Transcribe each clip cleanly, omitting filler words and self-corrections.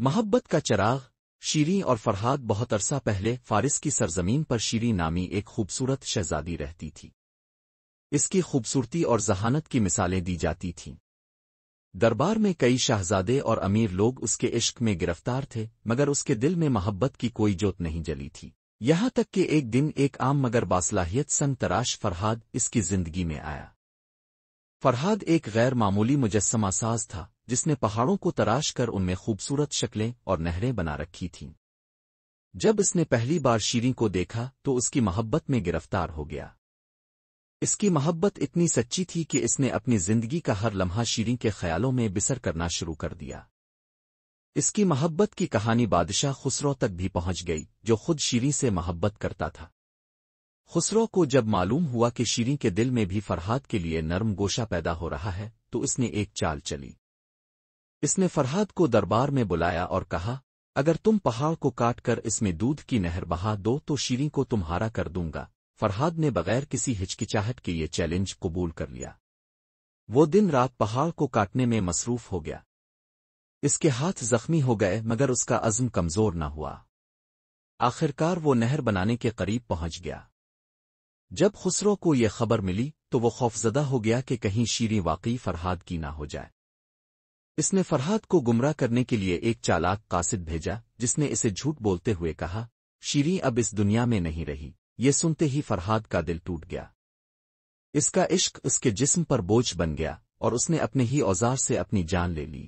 محبت کا چراغ شیریں اور فرحاد بہت عرصہ پہلے فارس کی سرزمین پر شیریں نامی ایک خوبصورت شہزادی رہتی تھی۔ اس کی خوبصورتی اور ذہانت کی مثالیں دی جاتی تھیں۔ دربار میں کئی شہزادے اور امیر لوگ اس کے عشق میں گرفتار تھے، مگر اس کے دل میں محبت کی کوئی جوت نہیں جلی تھی۔ یہاں تک کہ ایک دن ایک عام مگر باصلاحیت سنگ تراش فرحاد اس کی زندگی میں آیا۔ فرحاد ایک غیر معمولی مجسمہ ساز تھا، جس نے پہاڑوں کو تراش کر ان میں خوبصورت شکلیں اور نہریں بنا رکھی تھیں۔ جب اس نے پہلی بار شیریں کو دیکھا تو اس کی محبت میں گرفتار ہو گیا۔ اس کی محبت اتنی سچی تھی کہ اس نے اپنی زندگی کا ہر لمحہ شیریں کے خیالوں میں بسر کرنا شروع کر دیا۔ اس کی محبت کی کہانی بادشاہ خسرو تک بھی پہنچ گئی، جو خود شیریں سے محبت کرتا تھا۔ خسرو کو جب معلوم ہوا کہ شیریں کے دل میں بھی فرحاد کے لیے نرم گوشہ پیدا ہو رہا ہے تو اس نے ایک چال چلی۔ اس نے فرحاد کو دربار میں بلایا اور کہا، اگر تم پہاڑ کو کاٹ کر اس میں دودھ کی نہر بہا دو تو شیریں کو تمہارا کر دوں گا۔ فرحاد نے بغیر کسی ہچکچاہٹ کے یہ چیلنج قبول کر لیا۔ وہ دن رات پہاڑ کو کاٹنے میں مصروف ہو گیا۔ اس کے ہاتھ زخمی ہو گئے مگر اس کا عزم کمزور نہ ہوا۔ آخرکار وہ نہر بنانے کے قریب پہنچ گیا۔ جب خسرو کو یہ خبر ملی تو وہ خوفزدہ ہو گیا کہ کہیں شیریں واقعی فرحاد کی نہ ہو جائے۔ اس نے فرحاد کو گمراہ کرنے کے لیے ایک چالاک قاصد بھیجا، جس نے اسے جھوٹ بولتے ہوئے کہا، شیریں اب اس دنیا میں نہیں رہی۔ یہ سنتے ہی فرحاد کا دل ٹوٹ گیا۔ اس کا عشق اس کے جسم پر بوجھ بن گیا اور اس نے اپنے ہی اوزار سے اپنی جان لے لی۔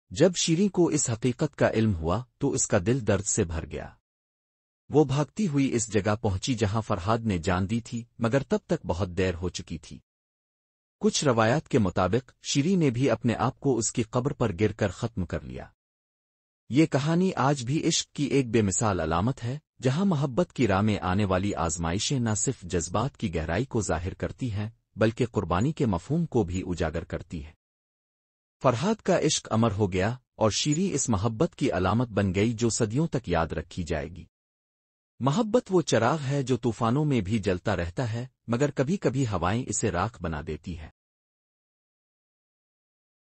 جب شیریں کو اس حقیقت کا علم ہوا تو اس کا دل درد سے بھر گیا۔ وہ بھاگتی ہوئی اس جگہ پہنچی جہاں فرحاد نے جان دی تھی، مگر تب تک بہت دیر ہو چکی تھی۔ کچھ روایات کے مطابق شیریں نے بھی اپنے آپ کو اس کی قبر پر گر کر ختم کر لیا۔ یہ کہانی آج بھی عشق کی ایک بے مثال علامت ہے، جہاں محبت کی راہ میں آنے والی آزمائشیں نہ صرف جذبات کی گہرائی کو ظاہر کرتی ہیں بلکہ قربانی کے مفہوم کو بھی اجاگر کرتی ہے۔ فرحاد کا عشق امر ہو گیا اور شیریں اس محبت کی علامت بن گئی جو صدیوں تک یاد رکھی جائے گی۔ محبت وہ چراغ ہے جو طوفانوں میں بھی جلتا رہتا ہے، مگر کبھی کبھی ہوائیں اسے راکھ بنا دیتی ہے۔